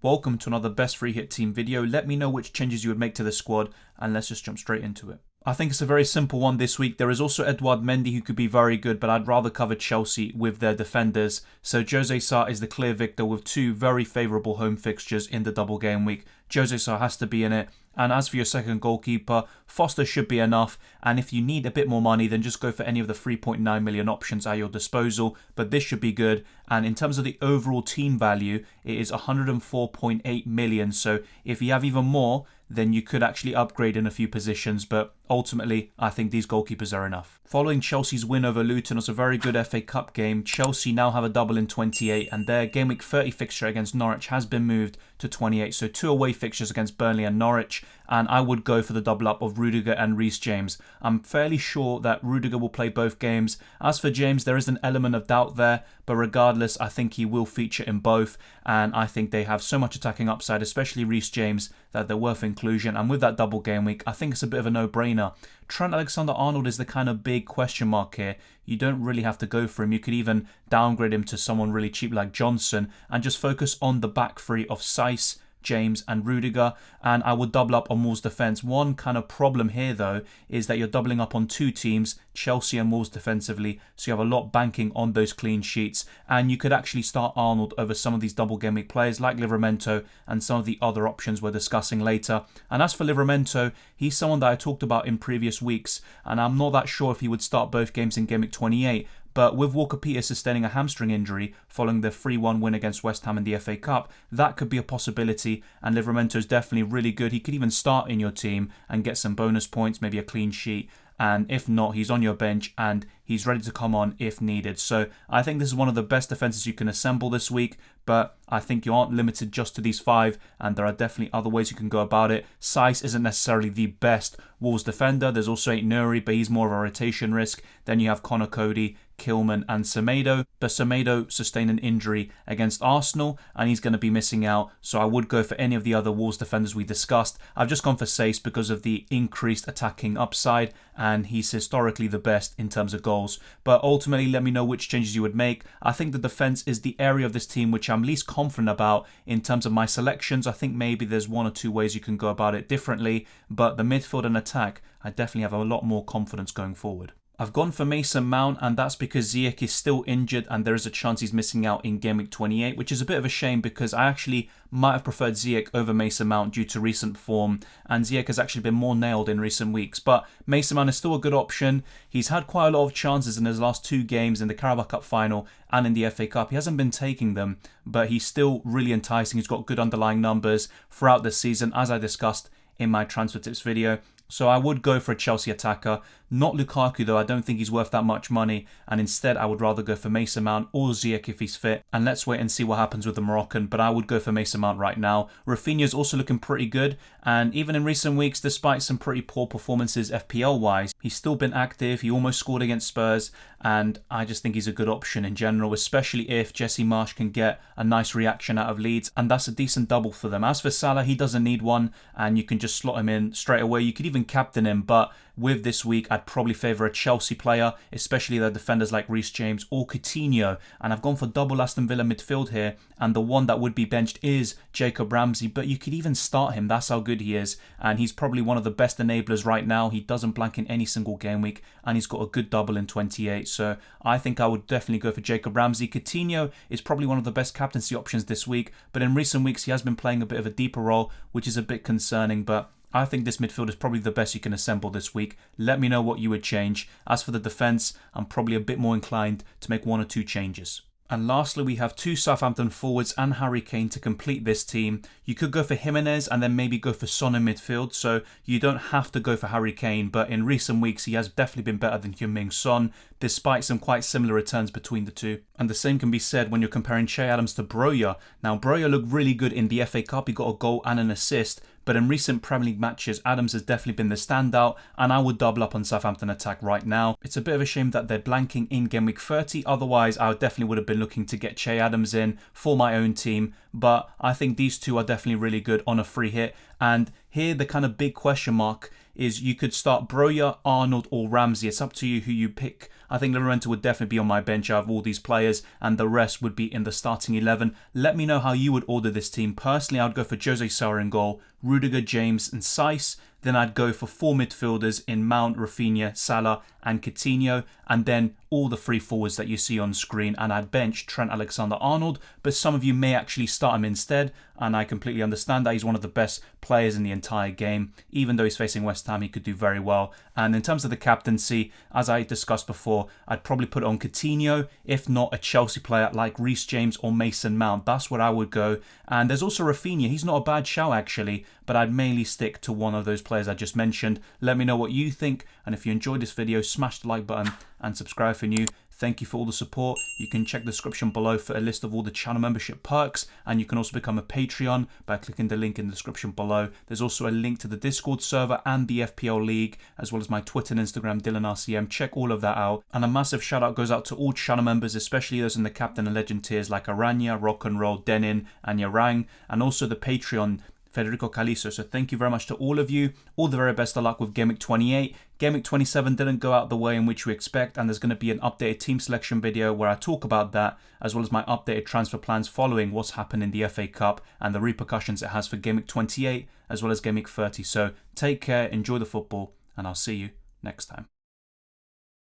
Welcome to another best free hit team video. Let me know which changes you would make to the squad and let's just jump straight into it. I think it's a very simple one this week. There is also Edouard Mendy who could be very good, but I'd rather cover Chelsea with their defenders. So Jose Sa is the clear victor with two very favourable home fixtures in the double game week. Jose Sa has to be in it. And as for your second goalkeeper, Foster should be enough. And if you need a bit more money, then just go for any of the 3.9 million options at your disposal. But this should be good. And in terms of the overall team value, it is 104.8 million. So if you have even more, then you could actually upgrade in a few positions. But ultimately, I think these goalkeepers are enough. Following Chelsea's win over Luton, it was a very good FA Cup game. Chelsea now have a double in 28, and their game week 30 fixture against Norwich has been moved to 28. So 2 away fixtures against Burnley and Norwich. And I would go for the double up of Rudiger and Reece James. I'm fairly sure that Rudiger will play both games. As for James, there is an element of doubt there, but regardless, I think he will feature in both. And I think they have so much attacking upside, especially Reece James, that they're worth inclusion. And with that double game week, I think it's a bit of a no-brainer. Trent Alexander-Arnold is the kind of big question mark here. You don't really have to go for him. You could even downgrade him to someone really cheap like Johnson and just focus on the back three of Saiss, James and Rudiger, and I would double up on Wolves defence. One kind of problem here though is that you're doubling up on two teams, Chelsea and Wolves defensively, so you have a lot banking on those clean sheets, and you could actually start Arnold over some of these double game week players like Livramento and some of the other options we're discussing later. And as for Livramento, he's someone that I talked about in previous weeks, and I'm not that sure if he would start both games in game week 28. But with Walker-Peters sustaining a hamstring injury following their 3-1 win against West Ham in the FA Cup, that could be a possibility, and Livramento is definitely really good. He could even start in your team and get some bonus points, maybe a clean sheet, and if not, he's on your bench and he's ready to come on if needed. So I think this is one of the best defences you can assemble this week, but I think you aren't limited just to these 5, and there are definitely other ways you can go about it. Saiss isn't necessarily the best Wolves defender. There's also Aït-Nouri, but he's more of a rotation risk. Then you have Connor Cody, Kilman and Semedo, but Semedo sustained an injury against Arsenal and he's going to be missing out, so I would go for any of the other Wolves defenders we discussed. I've just gone for Saiss because of the increased attacking upside and he's historically the best in terms of goals. But ultimately, let me know which changes you would make. I think the defence is the area of this team which I'm least confident about in terms of my selections. I think maybe there's 1 or 2 ways you can go about it differently, but the midfield and attack, I definitely have a lot more confidence going forward. I've gone for Mason Mount, and that's because Ziyech is still injured and there is a chance he's missing out in game week 28, which is a bit of a shame because I actually might have preferred Ziyech over Mason Mount due to recent form, and Ziyech has actually been more nailed in recent weeks. But Mason Mount is still a good option. He's had quite a lot of chances in his last 2 games in the Carabao Cup final and in the FA Cup. He hasn't been taking them, but he's still really enticing. He's got good underlying numbers throughout the season, as I discussed in my transfer tips video. So I would go for a Chelsea attacker. Not Lukaku though, I don't think he's worth that much money, and instead I would rather go for Mason Mount or Ziyech if he's fit, and let's wait and see what happens with the Moroccan, but I would go for Mason Mount right now. Rafinha's also looking pretty good, and even in recent weeks, despite some pretty poor performances FPL wise, he's still been active. He almost scored against Spurs, and I just think he's a good option in general, especially if Jesse Marsch can get a nice reaction out of Leeds, and that's a decent double for them. As for Salah, he doesn't need one, and you can just slot him in straight away. You could even captain him, but with this week, I'd probably favour a Chelsea player, especially their defenders like Reece James or Coutinho. And I've gone for double Aston Villa midfield here, and the one that would be benched is Jacob Ramsey, but you could even start him. That's how good he is, and he's probably one of the best enablers right now. He doesn't blank in any single game week, and he's got a good double in 28. So I think I would definitely go for Jacob Ramsey. Coutinho is probably one of the best captaincy options this week, but in recent weeks he has been playing a bit of a deeper role, which is a bit concerning, but I think this midfield is probably the best you can assemble this week. Let me know what you would change. As for the defence, I'm probably a bit more inclined to make 1 or 2 changes. And lastly, we have 2 Southampton forwards and Harry Kane to complete this team. You could go for Jimenez and then maybe go for Son in midfield, so you don't have to go for Harry Kane, but in recent weeks he has definitely been better than Heung-min Son, despite some quite similar returns between the two. And the same can be said when you're comparing Che Adams to Broja. Now, Broja looked really good in the FA Cup. He got a goal and an assist, but in recent Premier League matches, Adams has definitely been the standout, and I would double up on Southampton attack right now. It's a bit of a shame that they're blanking in game week 30, otherwise I definitely would have been looking to get Che Adams in for my own team, but I think these two are definitely really good on a free hit. And here the kind of big question mark is you could start Broja, Arnold or Ramsey. It's up to you who you pick. I think Llorente would definitely be on my bench out of all these players, and the rest would be in the starting 11. Let me know how you would order this team. Personally, I'd go for Jose Sarr in goal, Rudiger, James and Saiss. Then I'd go for 4 midfielders in Mount, Rafinha, Salah and Coutinho, and then all the free forwards that you see on screen, and I'd bench Trent Alexander-Arnold, but some of you may actually start him instead, and I completely understand that. He's one of the best players in the entire game. Even though he's facing West Ham, he could do very well. And in terms of the captaincy, as I discussed before, I'd probably put on Coutinho, if not a Chelsea player like Reece James or Mason Mount. That's where I would go. And there's also Rafinha. He's not a bad shout actually, but I'd mainly stick to one of those players I just mentioned. Let me know what you think, and if you enjoyed this video, smash the like button and subscribe for new. Thank you for all the support. You can check the description below for a list of all the channel membership perks, and you can also become a Patreon by clicking the link in the description below. There's also a link to the Discord server and the FPL League, as well as my Twitter and Instagram, DylanRCM. Check all of that out. And a massive shout out goes out to all channel members, especially those in the Captain and Legend tiers like Aranya, Rock and Roll, Denin, and Yarang, and also the Patreon, Federico Caliso. So thank you very much to all of you. All the very best of luck with Game Week 28. Game Week 27 didn't go out the way in which we expect, and there's going to be an updated team selection video where I talk about that, as well as my updated transfer plans following what's happened in the FA Cup and the repercussions it has for Game Week 28 as well as Game Week 30. So take care, enjoy the football, and I'll see you next time.